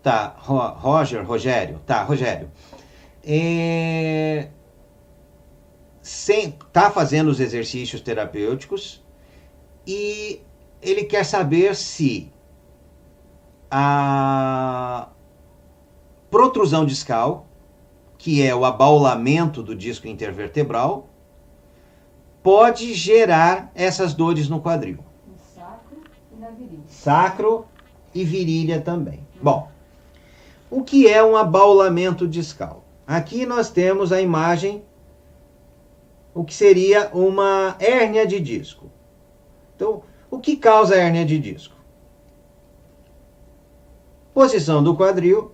Tá, Rogério. Tá, Rogério. Tá fazendo os exercícios terapêuticos e ele quer saber se a protrusão discal, que é o abaulamento do disco intervertebral, pode gerar essas dores no quadril. No sacro e na virilha. Sacro e virilha também. Bom, o que é um abaulamento discal? Aqui nós temos a imagem, o que seria uma hérnia de disco. Então, o que causa a hérnia de disco? Posição do quadril,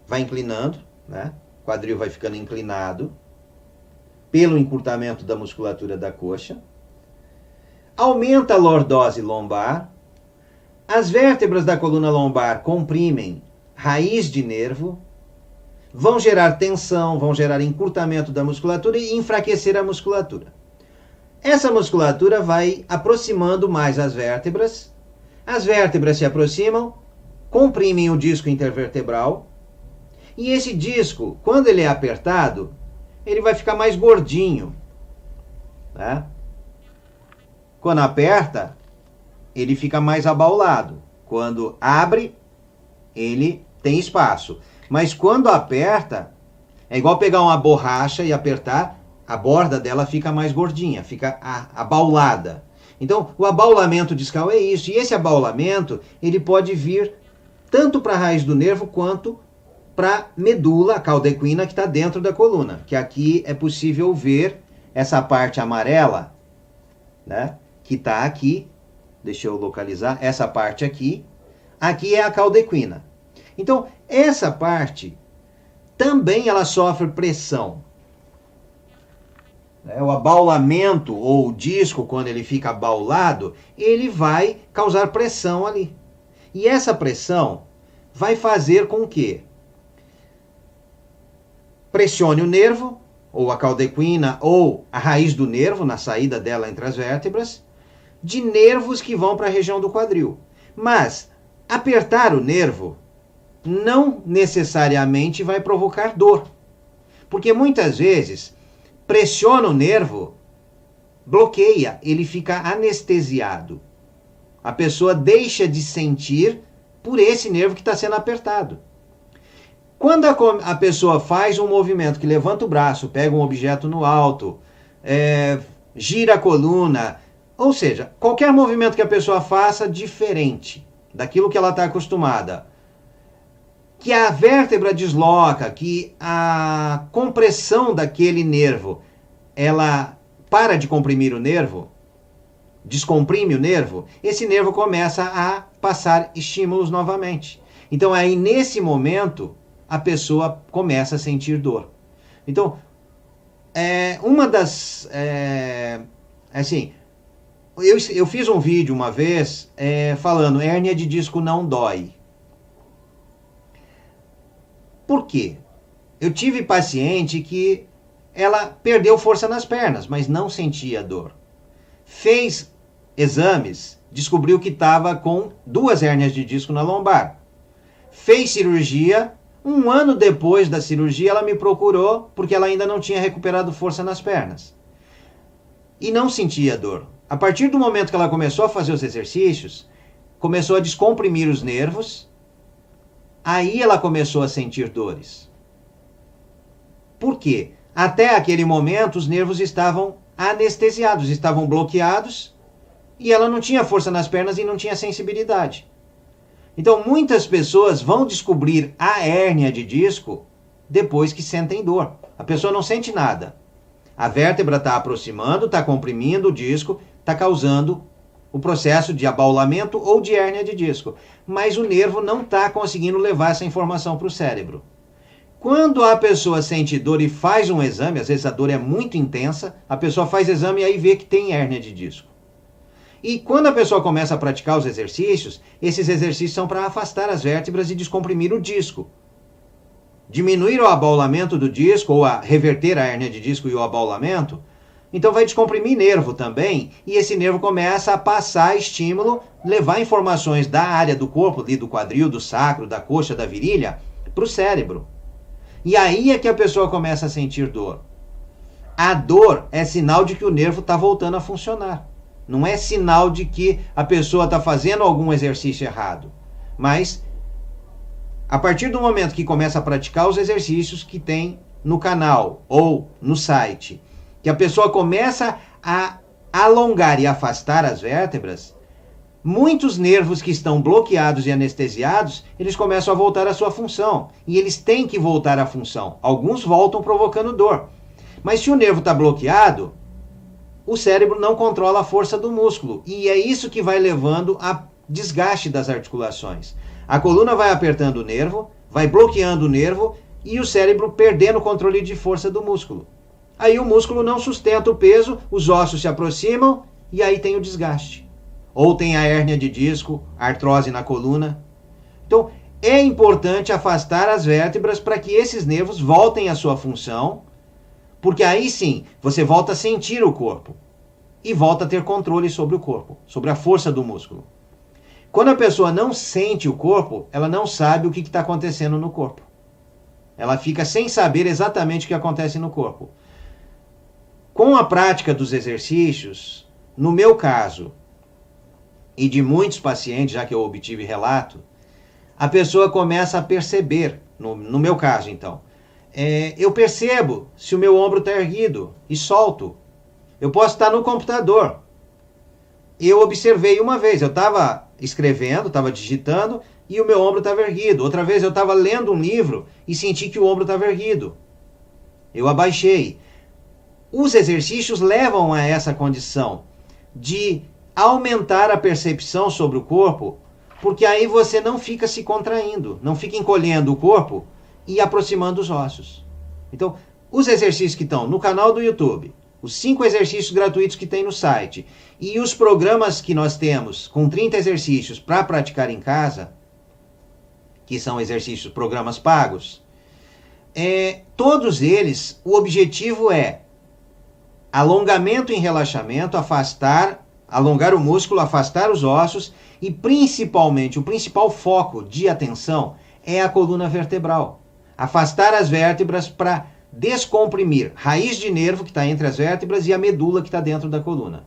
vai inclinando, né? O quadril vai ficando inclinado pelo encurtamento da musculatura da coxa. Aumenta a lordose lombar. As vértebras da coluna lombar comprimem raiz de nervo, vão gerar tensão, vão gerar encurtamento da musculatura e enfraquecer a musculatura. Essa musculatura vai aproximando mais as vértebras se aproximam, comprimem o disco intervertebral, e esse disco, quando ele é apertado, ele vai ficar mais gordinho, né? Quando aperta, ele fica mais abaulado. Quando abre, ele tem espaço. Mas quando aperta, é igual pegar uma borracha e apertar, a borda dela fica mais gordinha, fica abaulada. Então, o abaulamento discal é isso. E esse abaulamento, ele pode vir tanto para a raiz do nervo quanto para a medula, a cauda equina, que está dentro da coluna. Que aqui é possível ver essa parte amarela, né? Que está aqui. Deixa eu localizar. Essa parte aqui. Aqui é a cauda equina. Então, essa parte também ela sofre pressão. O abaulamento ou o disco, quando ele fica abaulado, ele vai causar pressão ali. E essa pressão vai fazer com que pressione o nervo, ou a cauda equina, ou a raiz do nervo, na saída dela entre as vértebras, de nervos que vão para a região do quadril. Mas apertar o nervo não necessariamente vai provocar dor. Porque muitas vezes pressiona o nervo, bloqueia, ele fica anestesiado. A pessoa deixa de sentir por esse nervo que está sendo apertado. Quando a pessoa faz um movimento que levanta o braço, pega um objeto no alto, gira a coluna, ou seja, qualquer movimento que a pessoa faça diferente daquilo que ela está acostumada, que a vértebra desloca, que a compressão daquele nervo, ela para de comprimir o nervo, descomprime o nervo, esse nervo começa a passar estímulos novamente. Então aí nesse momento a pessoa começa a sentir dor. Então, uma das... assim, eu fiz um vídeo uma vez falando hérnia de disco não dói. Por quê? Eu tive paciente que ela perdeu força nas pernas, mas não sentia dor. Fez exames, descobriu que estava com 2 hérnias de disco na lombar. Fez cirurgia. 1 ano depois da cirurgia, ela me procurou porque ela ainda não tinha recuperado força nas pernas. E não sentia dor. A partir do momento que ela começou a fazer os exercícios, começou a descomprimir os nervos, aí ela começou a sentir dores. Por quê? Até aquele momento, os nervos estavam anestesiados, estavam bloqueados, e ela não tinha força nas pernas e não tinha sensibilidade. Então, muitas pessoas vão descobrir a hérnia de disco depois que sentem dor. A pessoa não sente nada. A vértebra está aproximando, está comprimindo o disco, está causando o processo de abaulamento ou de hérnia de disco. Mas o nervo não está conseguindo levar essa informação para o cérebro. Quando a pessoa sente dor e faz um exame, às vezes a dor é muito intensa, a pessoa faz exame e aí vê que tem hérnia de disco. E quando a pessoa começa a praticar os exercícios, esses exercícios são para afastar as vértebras e descomprimir o disco. Diminuir o abaulamento do disco, ou reverter a hérnia de disco e o abaulamento, Então vai descomprimir nervo também, e esse nervo começa a passar estímulo, levar informações da área do corpo, ali do quadril, do sacro, da coxa, da virilha, para o cérebro. E aí é que a pessoa começa a sentir dor. A dor é sinal de que o nervo está voltando a funcionar. Não é sinal de que a pessoa está fazendo algum exercício errado. Mas, a partir do momento que começa a praticar os exercícios que tem no canal ou no site, que a pessoa começa a alongar e afastar as vértebras, muitos nervos que estão bloqueados e anestesiados, eles começam a voltar à sua função. E eles têm que voltar à função. Alguns voltam provocando dor. Mas se o nervo está bloqueado, o cérebro não controla a força do músculo. E é isso que vai levando a desgaste das articulações. A coluna vai apertando o nervo, vai bloqueando o nervo e o cérebro perdendo o controle de força do músculo. Aí o músculo não sustenta o peso, os ossos se aproximam e aí tem o desgaste. Ou tem a hérnia de disco, artrose na coluna. Então, é importante afastar as vértebras para que esses nervos voltem à sua função, porque aí sim, você volta a sentir o corpo e volta a ter controle sobre o corpo, sobre a força do músculo. Quando a pessoa não sente o corpo, ela não sabe o que está acontecendo no corpo. Ela fica sem saber exatamente o que acontece no corpo. Com a prática dos exercícios, no meu caso, e de muitos pacientes, já que eu obtive relato, a pessoa começa a perceber, no meu caso então, eu percebo se o meu ombro está erguido e solto. Eu posso estar no computador. Eu observei uma vez, eu estava escrevendo, estava digitando e o meu ombro estava erguido. Outra vez eu estava lendo um livro e senti que o ombro estava erguido. Eu abaixei. Os exercícios levam a essa condição de aumentar a percepção sobre o corpo, porque aí você não fica se contraindo, não fica encolhendo o corpo e aproximando os ossos. Então, os exercícios que estão no canal do YouTube, os 5 exercícios gratuitos que tem no site e os programas que nós temos com 30 exercícios para praticar em casa, que são exercícios, programas pagos, todos eles, o objetivo é alongamento em relaxamento, alongar o músculo, afastar os ossos e principalmente, o principal foco de atenção é a coluna vertebral. Afastar as vértebras para descomprimir raiz de nervo que está entre as vértebras e a medula que está dentro da coluna.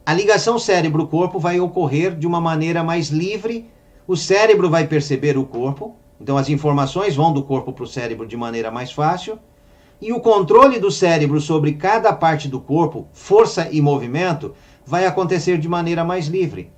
A ligação cérebro-corpo vai ocorrer de uma maneira mais livre, o cérebro vai perceber o corpo, então as informações vão do corpo para o cérebro de maneira mais fácil, e o controle do cérebro sobre cada parte do corpo, força e movimento, vai acontecer de maneira mais livre.